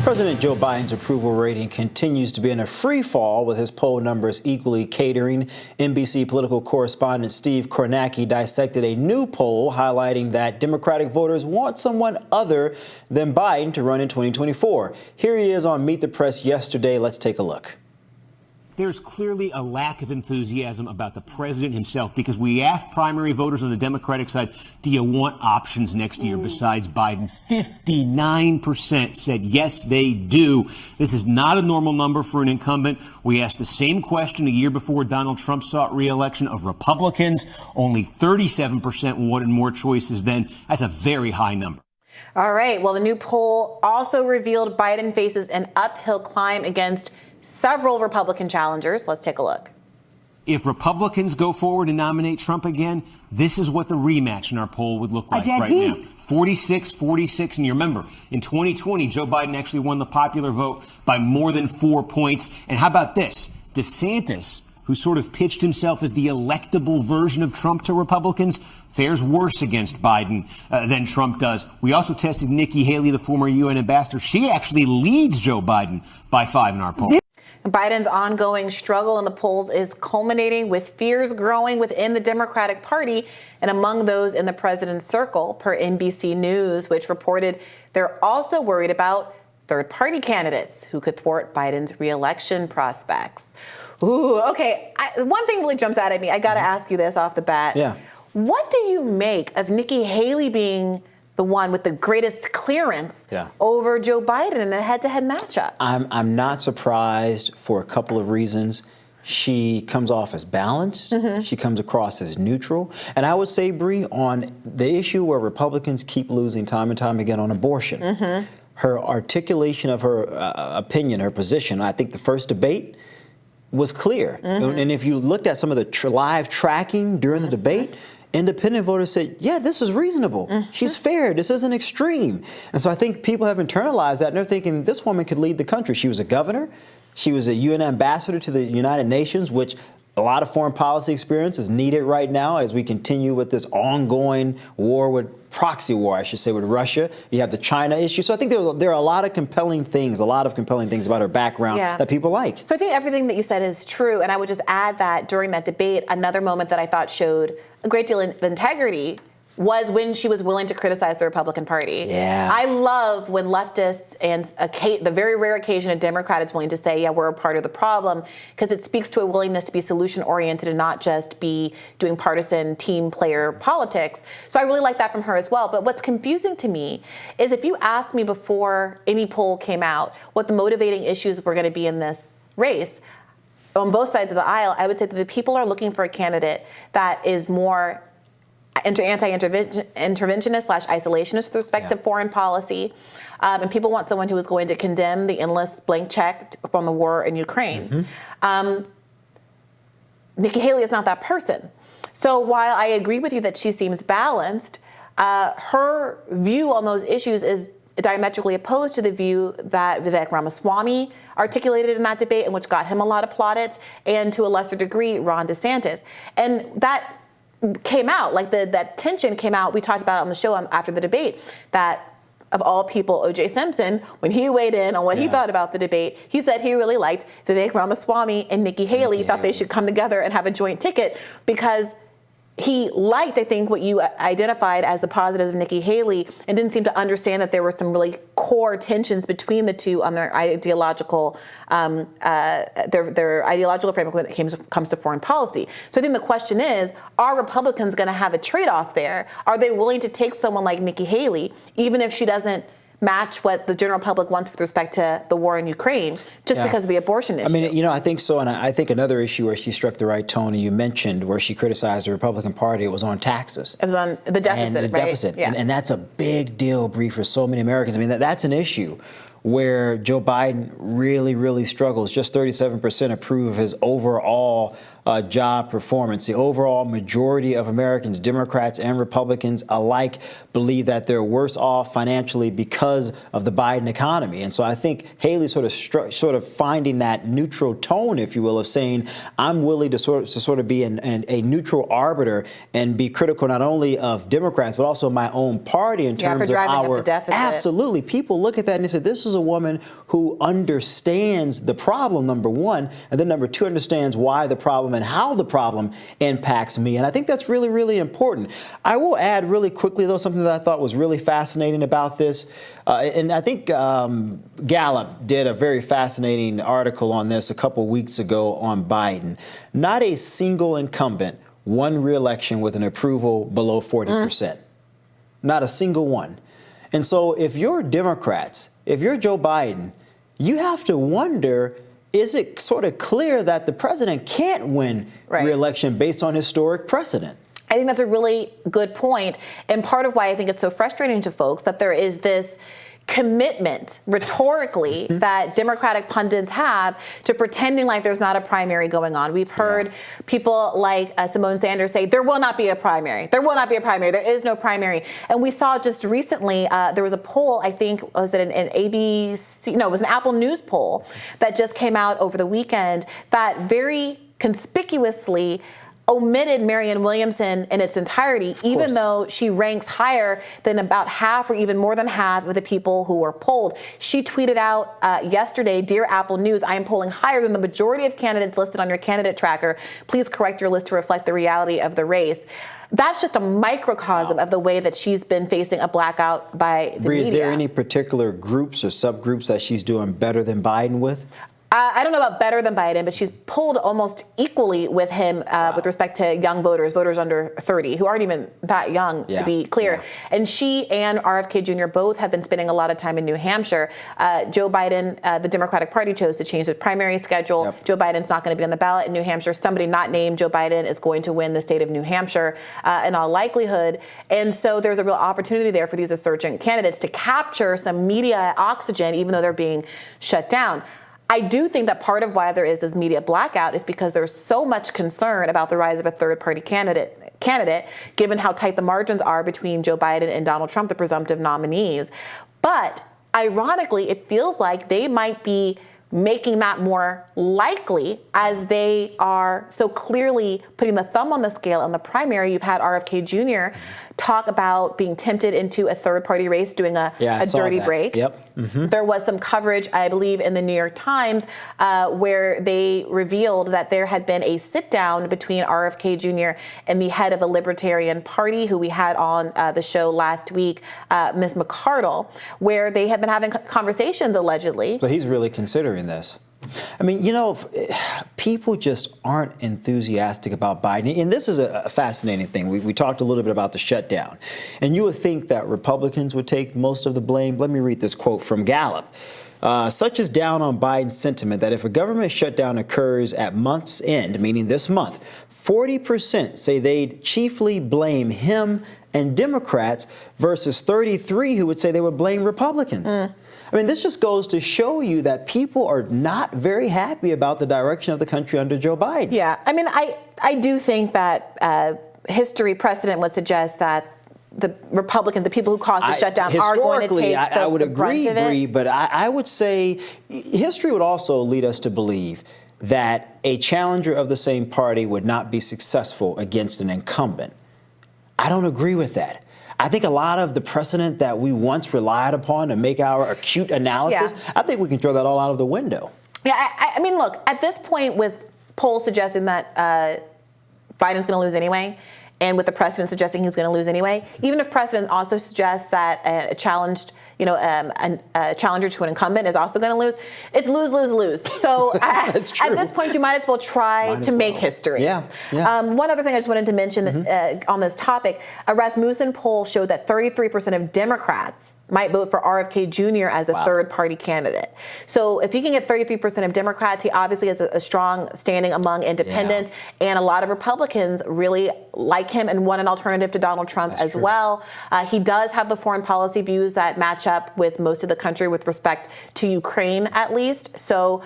President Joe Biden's approval rating continues to be in a free fall, with his poll numbers equally catering. NBC political correspondent Steve Kornacki dissected a new poll highlighting that Democratic voters want someone other than Biden to run in 2024. Here he is on Meet the Press yesterday. Let's take a look. There's clearly a lack of enthusiasm about the president himself, because we asked primary voters on the Democratic side, do you want options next year besides Biden? 59% said yes, they do. This is not a normal number for an incumbent. We asked the same question a year before Donald Trump sought re-election of Republicans. Only 37% wanted more choices then. That's a very high number. All right. Well, the new poll also revealed Biden faces an uphill climb against several Republican challengers. Let's take a look. If Republicans go forward and nominate Trump again, this is what the rematch in our poll would look like right now. 46-46. And you remember, in 2020, Joe Biden actually won the popular vote by more than 4 points. And how about this? DeSantis, who sort of pitched himself as the electable version of Trump to Republicans, fares worse against Biden than Trump does. We also tested Nikki Haley, the former UN ambassador. She actually leads Joe Biden by 5 in our poll. Biden's ongoing struggle in the polls is culminating with fears growing within the Democratic Party and among those in the president's circle, per NBC News, which reported they're also worried about third-party candidates who could thwart Biden's re-election prospects. Ooh, okay. One thing really jumps out at me. I got to ask you this off the bat. Yeah. What do you make of Nikki Haley being the one with the greatest clearance over Joe Biden in a head-to-head matchup? I'm not surprised for a couple of reasons. She comes off as balanced. She comes across as neutral. And I would say, Bri, on the issue where Republicans keep losing time and time again on abortion, her articulation of her opinion, her position, I think the first debate was clear. And if you looked at some of the live tracking during the debate, independent voters said, yeah, this is reasonable. She's fair. This isn't extreme. And so I think people have internalized that, and they're thinking this woman could lead the country. She was a governor. She was a UN ambassador to the United Nations, which a lot of foreign policy experience is needed right now as we continue with this ongoing war proxy war, I should say, with Russia. You have the China issue. So I think there are a lot of compelling things about her background that people like. So I think everything that you said is true. And I would just add that during that debate, another moment that I thought showed a great deal of integrity was when she was willing to criticize the Republican Party. Yeah. I love when leftists, and the very rare occasion a Democrat is willing to say, yeah, we're a part of the problem, because it speaks to a willingness to be solution-oriented and not just be doing partisan team player politics. So I really like that from her as well. But what's confusing to me is if you asked me before any poll came out what the motivating issues were going to be in this race, on both sides of the aisle, I would say that the people are looking for a candidate that is more anti-interventionist / isolationist with respect to foreign policy. And people want someone who is going to condemn the endless blank check from the war in Ukraine. Nikki Haley is not that person. So while I agree with you that she seems balanced, her view on those issues is diametrically opposed to the view that Vivek Ramaswamy articulated in that debate, and which got him a lot of plaudits, and to a lesser degree, Ron DeSantis. And that came out, like that tension came out. We talked about it on the show after the debate, that of all people, O.J. Simpson, when he weighed in on what he thought about the debate, he said he really liked Vivek Ramaswamy and Nikki Haley, thought they should come together and have a joint ticket, because he liked, I think, what you identified as the positives of Nikki Haley, and didn't seem to understand that there were some really core tensions between the two on their ideological framework when it comes to foreign policy. So I think the question is, are Republicans going to have a trade-off there? Are they willing to take someone like Nikki Haley, even if she doesn't match what the general public wants with respect to the war in Ukraine, just because of the abortion issue? I mean, I think so. And I think another issue where she struck the right tone, and you mentioned where she criticized the Republican Party, it was on taxes. It was on the deficit, and the deficit. Yeah. And that's a big deal, Bri, for so many Americans. I mean, that's an issue where Joe Biden really, really struggles. Just 37% approve of his overall job performance. The overall majority of Americans, Democrats and Republicans alike, believe that they're worse off financially because of the Biden economy. And so I think Haley sort of finding that neutral tone, if you will, of saying, I'm willing to sort of be a neutral arbiter and be critical not only of Democrats, but also my own party in terms of our deficit. Absolutely. People look at that and they say, this is a woman who understands the problem, number one, and then number two, understands why the problem and how the problem impacts me. And I think that's really, really important. I will add really quickly, though, something that I thought was really fascinating about this. And I think Gallup did a very fascinating article on this a couple weeks ago on Biden. Not a single incumbent won re-election with an approval below 40%. Not a single one. And so if you're Democrats, if you're Joe Biden, you have to wonder, is it sort of clear that the president can't win re-election based on historic precedent? I think that's a really good point. And part of why I think it's so frustrating to folks that there is this commitment rhetorically that Democratic pundits have to pretending like there's not a primary going on. We've heard people like Simone Sanders say, there will not be a primary. There will not be a primary. There is no primary. And we saw just recently, there was a poll, I think, was it an ABC? No, it was an Apple News poll that just came out over the weekend that very conspicuously omitted Marianne Williamson in its entirety, even though she ranks higher than about half or even more than half of the people who were polled. She tweeted out yesterday, "Dear Apple News, I am polling higher than the majority of candidates listed on your candidate tracker. Please correct your list to reflect the reality of the race." That's just a microcosm of the way that she's been facing a blackout by the media. Is there any particular groups or subgroups that she's doing better than Biden with? I don't know about better than Biden, but she's pulled almost equally with him with respect to young voters under 30, who aren't even that young, to be clear. And she and RFK Jr. both have been spending a lot of time in New Hampshire. Joe Biden, the Democratic Party chose to change the primary schedule. Joe Biden's not going to be on the ballot in New Hampshire. Somebody not named Joe Biden is going to win the state of New Hampshire in all likelihood. And so there's a real opportunity there for these insurgent candidates to capture some media oxygen, even though they're being shut down. I do think that part of why there is this media blackout is because there's so much concern about the rise of a third-party candidate, given how tight the margins are between Joe Biden and Donald Trump, the presumptive nominees. But ironically, it feels like they might be making that more likely as they are so clearly putting the thumb on the scale on the primary. You've had RFK Jr. talk about being tempted into a third-party race, doing a dirty break. There was some coverage, I believe, in the New York Times where they revealed that there had been a sit-down between RFK Jr. and the head of the Libertarian Party, who we had on the show last week, Ms. McCardle, where they had been having conversations, allegedly. So he's really considering this. I mean, people just aren't enthusiastic about Biden. And this is a fascinating thing. We talked a little bit about the shutdown. And you would think that Republicans would take most of the blame. Let me read this quote from Gallup. Such is down on Biden's sentiment that if a government shutdown occurs at month's end, meaning this month, 40% say they'd chiefly blame him and Democrats versus 33 who would say they would blame Republicans. I mean, this just goes to show you that people are not very happy about the direction of the country under Joe Biden. Yeah, I mean, I do think that history precedent would suggest that the Republicans, the people who caused the shutdown, are going to take I would agree, Bree, but I would say history would also lead us to believe that a challenger of the same party would not be successful against an incumbent. I don't agree with that. I think a lot of the precedent that we once relied upon to make our acute analysis, I think we can throw that all out of the window. Yeah, I mean, look, at this point, with polls suggesting that Biden's going to lose anyway, and with the precedent suggesting he's going to lose anyway, even if precedent also suggests that a challenger to an incumbent is also going to lose, it's lose, lose, lose. So at this point, you might as well try to make history. One other thing I just wanted to mention on this topic, a Rasmussen poll showed that 33% of Democrats might vote for RFK Jr. as a third-party candidate. So if he can get 33% of Democrats, he obviously has a strong standing among independents, and a lot of Republicans really like him and want an alternative to Donald Trump as well. He does have the foreign policy views that match up with most of the country with respect to Ukraine, at least. So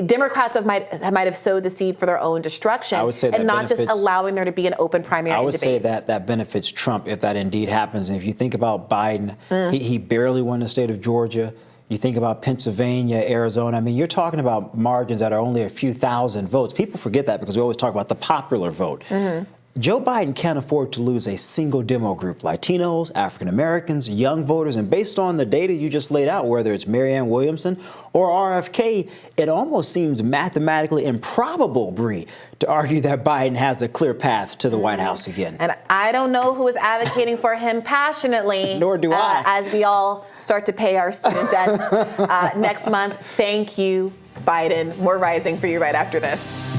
Democrats might have sowed the seed for their own destruction, I would say that and not just benefits- allowing there to be an open primary. I would and say debates. that benefits Trump if that indeed happens. And if you think about Biden, he barely won the state of Georgia. You think about Pennsylvania, Arizona. I mean, you're talking about margins that are only a few thousand votes. People forget that because we always talk about the popular vote. Joe Biden can't afford to lose a single demo group. Latinos, African Americans, young voters. And based on the data you just laid out, whether it's Marianne Williamson or RFK, it almost seems mathematically improbable, Bree, to argue that Biden has a clear path to the White House again. And I don't know who is advocating for him passionately. Nor do I. As we all start to pay our student debts next month. Thank you, Biden. More rising for you right after this.